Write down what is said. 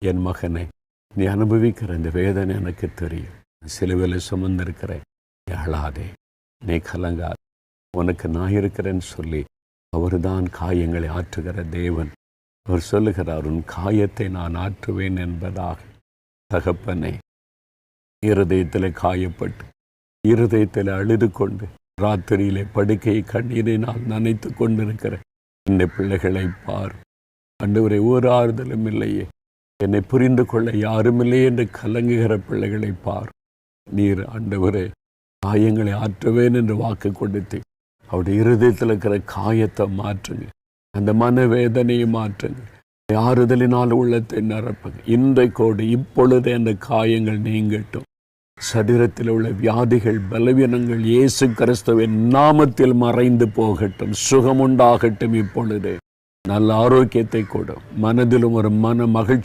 என் மகனே, நீ அனுபவிக்கிற இந்த வேதனை எனக்கு தெரியும். சிலுவையில் சுமந்திருக்கிறேன். நீ அழாதே, நீ கலங்காதே, உனக்கு நான் இருக்கிறேன்னு சொல்லி அவர்தான் காயங்களை ஆற்றுகிற தேவன். அவர் சொல்லுகிறார், உன் காயத்தை நான் ஆற்றுவேன் என்பதாக. தகப்பனே, இருதயத்தில் காயப்பட்டு இருதயத்தில் அழுது கொண்டு ராத்திரியிலே படுக்கையை கண்ணீரினால் நனைத்து கொண்டிருக்கிற இந்த பிள்ளைகளை பார். ஆண்டவரே, ஒரு ஆறுதலும் இல்லையே, என்னை புரிந்து கொள்ள யாருமில்லையே என்று கலங்குகிற பிள்ளைகளை பார். நீர் ஆண்டவரே காயங்களை ஆற்றுவேன் என்று வாக்கு கொடுத்து அவருடைய இருதயத்தில் இருக்கிற காயத்தை மாற்றுங்க, அந்த மனவேதனையை மாற்றுங்க, ஆறுதலினால் உள்ளத்தை நிரப்புங்க. இன்றைக்கோடு இப்பொழுது அந்த காயங்கள் நீங்கட்டும். சரீரத்தில் உள்ள வியாதிகள், பலவீனங்கள் இயேசு கிறிஸ்துவின் நாமத்தில் மறைந்து போகட்டும். சுகமுண்டாகட்டும். இப்பொழுது நல்ல ஆரோக்கியத்தை கொடும். மனதிலும் ஒரு மன மகிழ்ச்சி